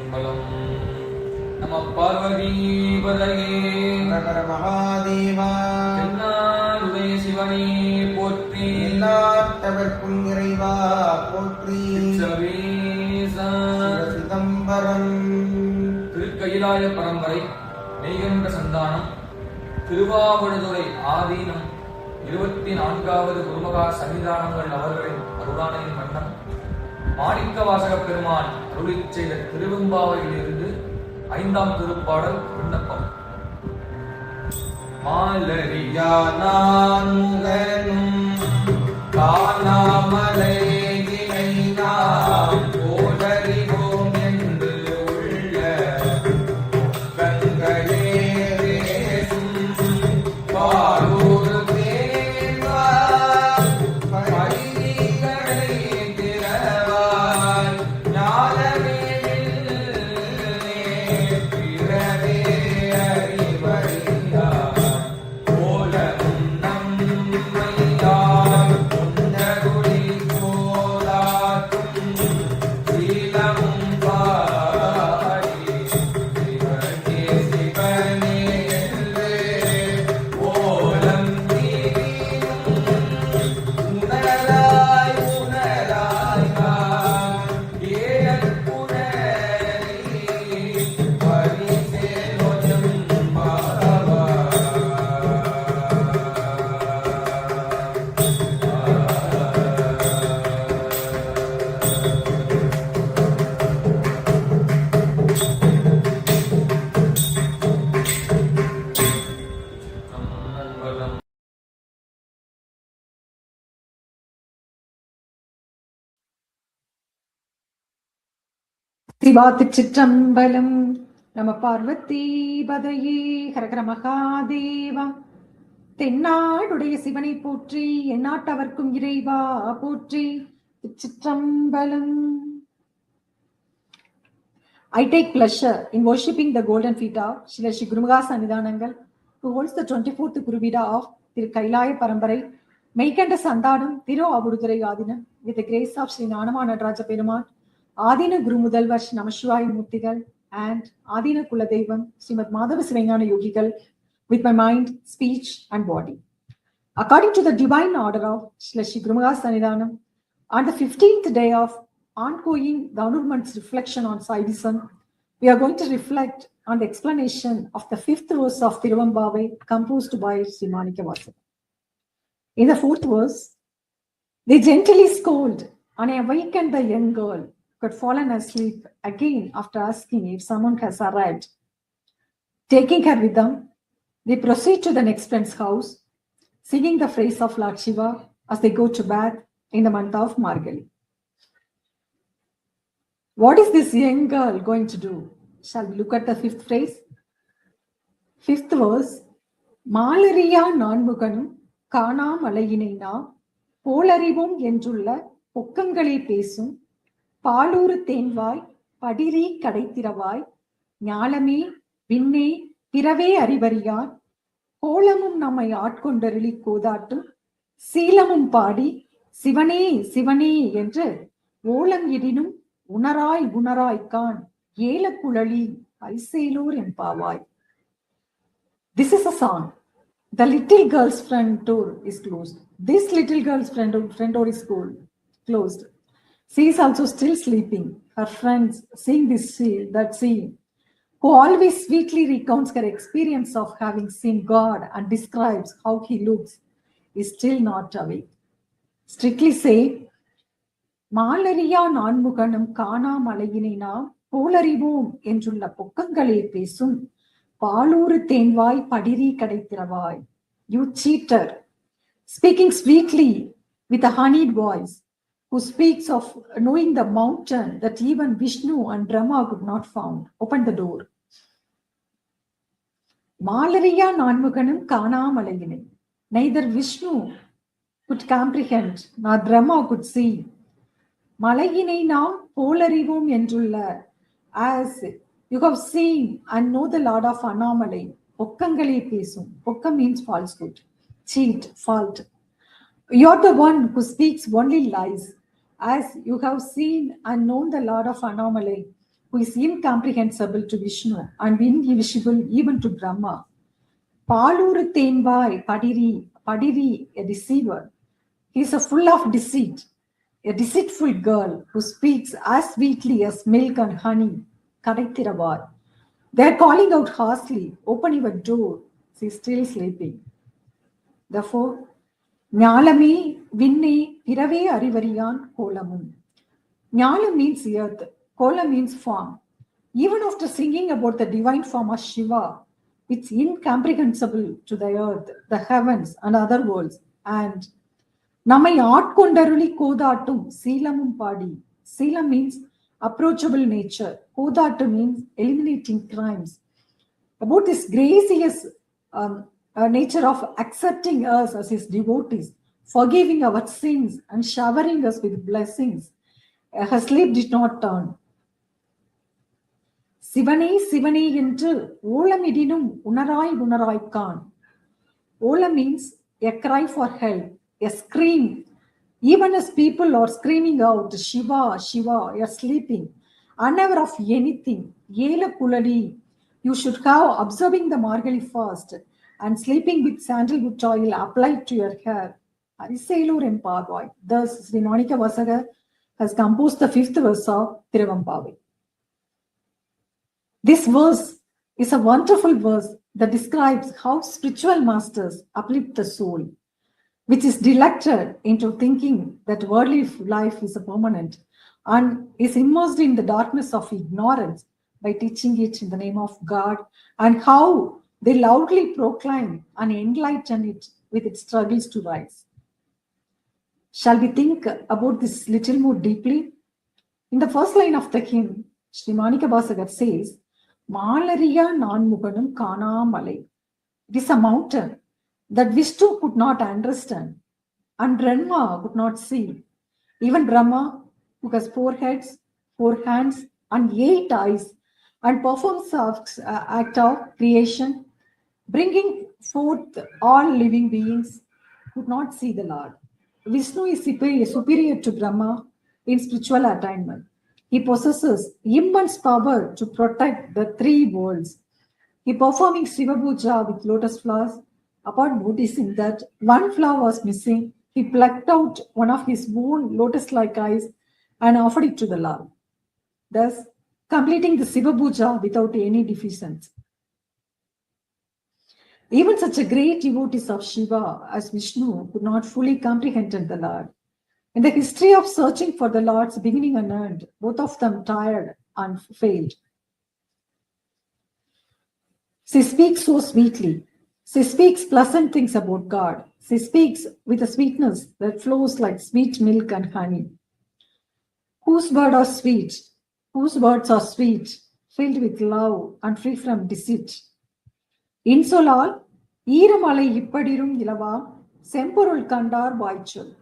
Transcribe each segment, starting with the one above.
சிற்றம்பலம். நம பார்வதீபதையே ஹர மகாதேவா. என்னாருடைய சிவனே போற்றி, எல்லாத்தவர்க்கும் இறைவா போற்றி. சிதம்பரம். திருக்கயிலாய பரம்பரை மெய்கண்ட சந்தானம் திருவாவடுதுறை ஆதீனம் 24வது குருமகா சன்னிதானங்கள் அவர்களின் அருளானையின் மன்னம் மாணிக்க வாசக பெருமான் அருளிச் செய்த திருவெம்பாவையிலிருந்து 5ஆம் திருப்பாடல் விண்ணப்பம். மாலரியா நான் முகனும் காணாமலை போதறிவோம் என்று உள்ள கண்களே பாரூர் தேவாய் பரிதிகளை திறவாய் ஞானமே பிறவே அறிவறியாய் போலவும் நம்மையாய் பொன்னருளி போதாற்றும் சீலமும் பாடி சிவனே சிவனே என்று ஓலம் தீவினும் உணராய் உணராய் ஏற்புணரி பரிசேலொயம் மங்களம். சிவாத்திருச்சிற்றம்பலம். நம பார்வதீபதையே ஹரஹர மகாதேவா. தென்னாடுடைய சிவனை போற்றி, எந்நாட்டவர்க்கும் இறைவா போற்றி. Chitrambalam. I take pleasure in worshipping the golden feet of Shri Guru Maha Sannidhanam, who holds the 24th Guru Vida of Thirukkayilaya Parambarai, Meykanda Santhaanam, Thiruvavaduthurai Adheenam, with the grace of Sri Nanama Nadaraja Perumal, Aatheenam Guru Mudalvar Namashivayamurthigal, and Adheenam Kuladevam, Srimad Madhava Sivangana Yogigal, with my mind, speech, and body. According to the divine order of Shri Guru Maha Sannidhanam, on the 15th day of ongoing Dhanurman's reflection on Saivism, we are going to reflect on the explanation of the 5th verse of Thiruvempavai, composed by Sri Manika Vasana. In the 4th verse, they gently scold and awaken the young girl who had fallen asleep again after asking if someone has arrived. Taking her with them, they proceed to the next friend's house, singing the phrase of Lord Shiva as they go to bath in the month of Margali. What is this young girl going to do? Shall we look at the 5th phrase? 5th verse. மாலரியா நான்முகனும் காணாமலையினை நாம் போலறிவோம் என்றுள்ள பொக்கங்களே பேசும் பாலூறு தேன்வாய் படிரி கடைத்திரவாய் ஞாலமே விண்ணே பிறவே அறிவறியான் கோலமும் நம்மை ஆட்கொண்டருளி கோதாட்டும் சீலமும் பாடி சிவனே சிவனே என்று ஓலம் இடினும் உணராய் உணராய் கான் ஏலக்குழலி ஐசேலூர் எம்பாவாய். This is a song. The little girl's front door is closed. This little girl's front door is closed. She is also still sleeping. Her friends, seeing this scene, who always sweetly recounts her experience of having seen God and describes how he looks, is still not awake. Strictly say, மாலரியா நான்முகனும் காணாமலையினை நாம் போலறிவோம் என்றுள்ள பொக்கங்களே பேசும் Paluru தேன்வாய் படிரி கடைத்திரவாய். You cheater, speaking sweetly with a honeyed voice, who speaks of knowing the mountain that even Vishnu and Brahma could not found. Open the door. மாலரியா நான்முகனும் காணாமலையினை. Neither Vishnu could comprehend, nor Brahma could see. மலையினை நாம் போலறிவோம் என்றுள்ள, as you have seen and know the Lord of Annamalai, பொக்கங்களே பேசும். பொக்க means falsehood, cheat, fault. You are the one who speaks only lies, as you have seen and known the Lord of Annamalai, who is incomprehensible to Vishnu and indivisible even to Brahma. Paluru Tenvai Padiri, a deceiver. He is full of deceit, a deceitful girl who speaks as sweetly as milk and honey. Kadaithiravar. They are calling out harshly, open your door. She is still sleeping. Therefore, Nyalami, Vinni, Pirave Arivariyan, Kolamum. Nyala means earth, Kola means form. Even after singing about the divine form of Shiva, it's incomprehensible to the earth, the heavens, and other worlds. And Namai Aatkondaruli Kodatum, Seelamum Padi. Seelam means approachable nature. Kodatu means eliminating crimes. About this gracious nature of accepting us as his devotees, forgiving our sins and showering us with blessings, her sleep did not turn. Sivane, Sivane into Olamidinum Unarai Khan. Ola means a cry for help, a scream. Even as people are screaming out, Shiva, Shiva, you are sleeping, unaware of anything. Yela Kuladi, you should have observing the Margali fast and sleeping with sandalwood oil applied to your hair. Thiruvempavai. Thus, Sri Manika Vasaga has composed the 5th verse of Thiruvempavai. This verse is a wonderful verse that describes how spiritual masters uplift the soul, which is delected into thinking that worldly life is a permanent and is immersed in the darkness of ignorance by teaching it in the name of God, and how they loudly proclaim and enlighten it with its struggles to rise. Shall we think about this little more deeply? In the first line of the hymn, Sri Manika Vasagar says, Malariya Nanmuganam Kana Malai. It is a mountain that Vishnu could not understand and Brahma could not see. Even Brahma, who has 4 heads, 4 hands, and 8 eyes, and performs the act of creation, bringing forth all living beings, could not see the Lord. Vishnu is superior to Brahma in spiritual attainment. He possesses immense power to protect the 3 worlds. He performing Shiva Puja with lotus flowers. Upon noticing that one flower was missing, he plucked out one of his own lotus-like eyes and offered it to the Lord, thus completing the Shiva Puja without any deficiency. Even such a great devotees of Shiva as Vishnu could not fully comprehend the Lord. In the history of searching for the Lord's beginning and end, both of them tired and failed. She speaks so sweetly. She speaks pleasant things about God. She speaks with a sweetness that flows like sweet milk and honey. Whose words are sweet, filled with love and free from deceit. Insolal, Iramalai Ippadirum Ilava, Semporul Kandar Vaichul,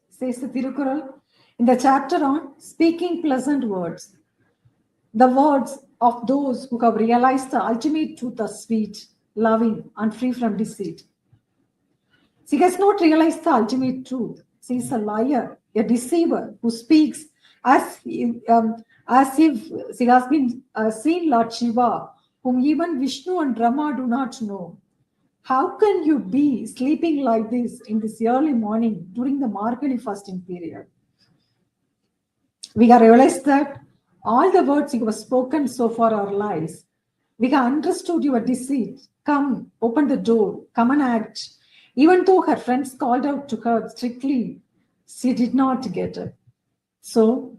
says the Thirukkural in the chapter on speaking pleasant words. The words of those who have realized the ultimate truth are sweet, loving, and free from deceit. She has not realized the ultimate truth. She is a liar, a deceiver who speaks as if she has been seen Lord Shiva, whom even Vishnu and Brahma do not know. How can you be sleeping like this in this early morning during the Margali fasting period? We have realized that all the words you have spoken so far are lies. We have understood your deceit. Come, open the door, come and act. Even though her friends called out to her strictly, she did not get it. So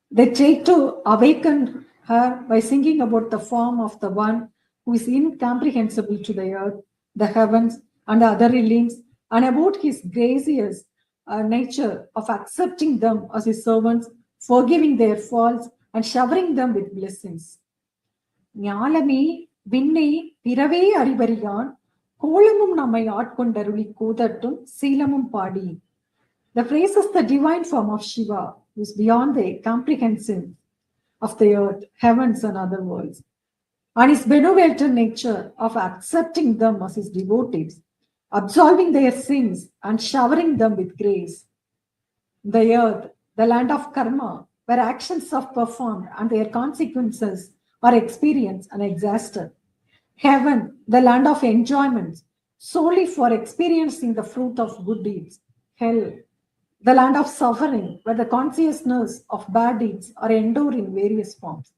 they tried to awaken her by singing about the form of the one who is incomprehensible to the earth, the heavens, and the other realms, and about his gracious nature of accepting them as his servants, forgiving their faults, and showering them with blessings. Nyalame, Vinne, Pirave Arivariyan, Kolamum Namai Aatkondaruli Kodattum, Seelamum Padi. The phrase is the divine form of Shiva, who is beyond the comprehension of the earth, heavens, and other worlds, and his benevolent nature of accepting them as his devotees, absolving their sins, and showering them with grace. The earth, the land of karma, where actions are performed and their consequences are experienced and exhausted. Heaven, the land of enjoyment, solely for experiencing the fruit of good deeds. Hell, the land of suffering, where the consciousness of bad deeds are endured in various forms.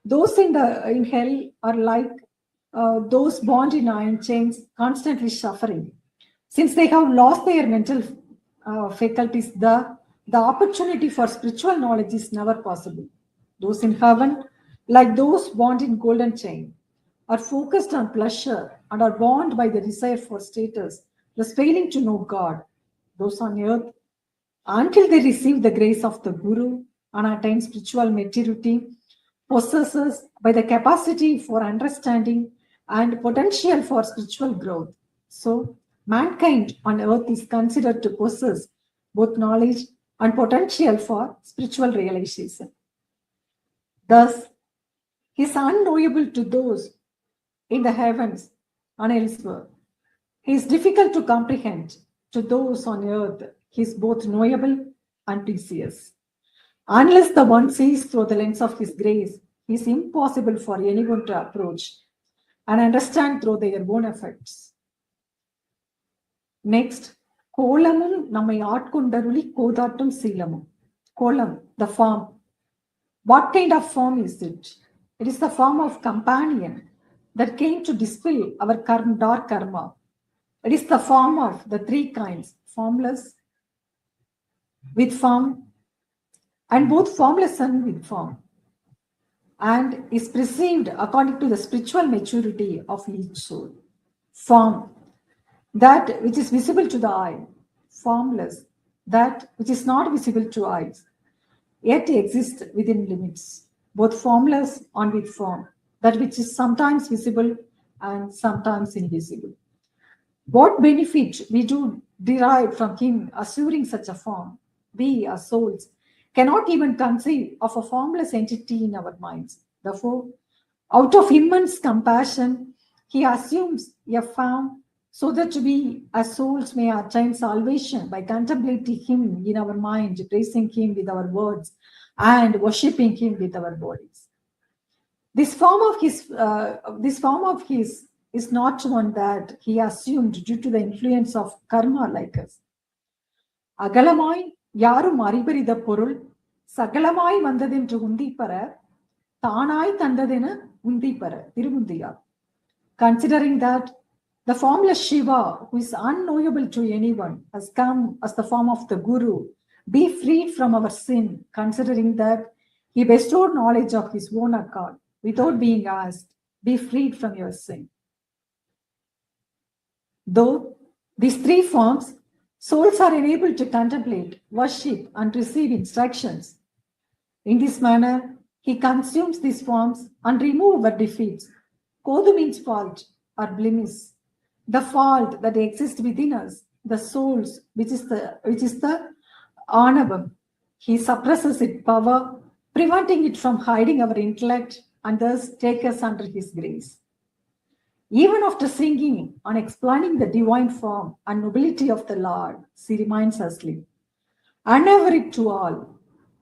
Those in hell are like those bound in iron chains, constantly suffering. Since they have lost their mental faculties, the opportunity for spiritual knowledge is never possible. Those in heaven, like those bound in golden chain, are focused on pleasure and are bound by the desire for status, thus failing to know God. Those on earth, until they receive the grace of the Guru and attain spiritual maturity, possesses by the capacity for understanding and potential for spiritual growth. So, mankind on earth is considered to possess both knowledge and potential for spiritual realization. Thus, he is unknowable to those in the heavens and elsewhere. He is difficult to comprehend to those on earth. He is both knowable and precious. Unless the one sees through the lens of his grace, it is impossible for anyone to approach and understand through their own effects. Next, Kolamum namai aatkondaruli kodattum seelamum. Kolam, the form. What kind of form is it? It is the form of companion that came to dispel our dark karma. It is the form of the three kinds, formless, with form, and both formless and with form, and is perceived according to the spiritual maturity of each soul. Form, that which is visible to the eye; formless, that which is not visible to eyes, yet exists within limits. Both formless and with form, that which is sometimes visible and sometimes invisible. What benefit we do derive from him assuring such a form? We, as souls, cannot even conceive of a formless entity in our minds. Therefore, out of immense compassion, he assumes a form so that we, as souls, may attain salvation by contemplating him in our mind, praising him with our words, and worshipping him with our bodies. This form of his is not one that he assumed due to the influence of karma like us. Agalamai yarum aribariத பொருள் சகலமாய் வந்ததென்று உந்திப்பர தானாய் தந்ததென உந்திப்பர திருமுந்தியார். Considering that the formless Shiva, who is unknowable to anyone, has come as the form of the Guru, be freed from our sin, considering that he bestowed knowledge of his own accord without being asked, be freed from your sin. Though these three forms, souls are enabled to contemplate, worship, and receive instructions. In this manner, he consumes these forms and removes our defeats. Kodu means fault or blemish. The fault that exists within us, the souls, which is the Anavam. He suppresses its power, preventing it from hiding our intellect, and thus take us under his grace. Even after singing and explaining the divine form and nobility of the Lord, she remains asleep, unaware to all.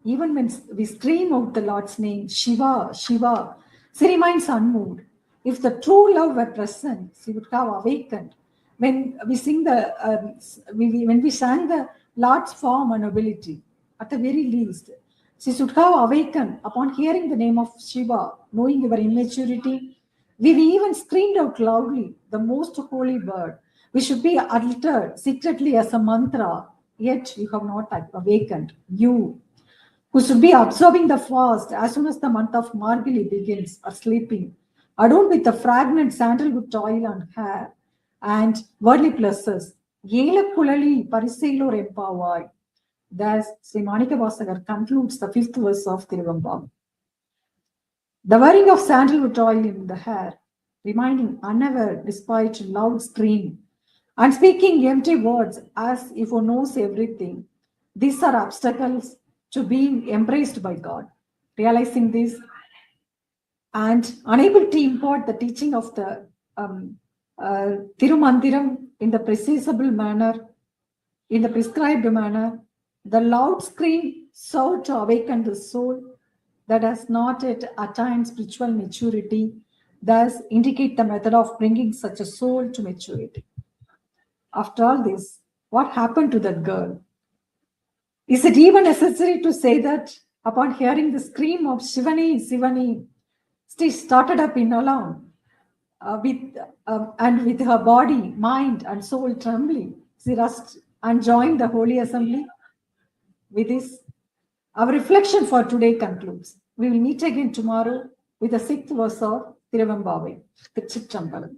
Even when we scream out the Lord's name, Shiva, Shiva, she remains unmoved. If the true love were present, she would have awakened. When we sang the Lord's form and nobility, at the very least, she should have awakened upon hearing the name of Shiva, knowing our immaturity. We even screamed out loudly the most holy word. We should be uttered secretly as a mantra, yet you have not awakened. You, who should be observing the fast as soon as the month of Margili begins, are sleeping, adorned with the fragrant sandalwood oil and hair and worldly pleasures. Thus, Sri Manikavasagar concludes the 5th verse of Thiruvempavai. The wearing of sandalwood oil in the hair, remaining unaware despite loud scream, and speaking empty words as if one knows everything, these are obstacles to being embraced by God. Realizing this and unable to impart the teaching of the Thirumandiram in the prescribed manner, the loud scream sought to awaken the soul that has not yet attained spiritual maturity, thus indicate the method of bringing such a soul to maturity. After all this, what happened to that girl? Is it even necessary to say that upon hearing the scream of Shivani, Shivani, she started up in alarm and with her body, mind, and soul trembling, she rushed and joined the holy assembly? With this, our reflection for today concludes. We will meet again tomorrow with the 6th verse of Thiruvempavai. Thiruchitrambalam.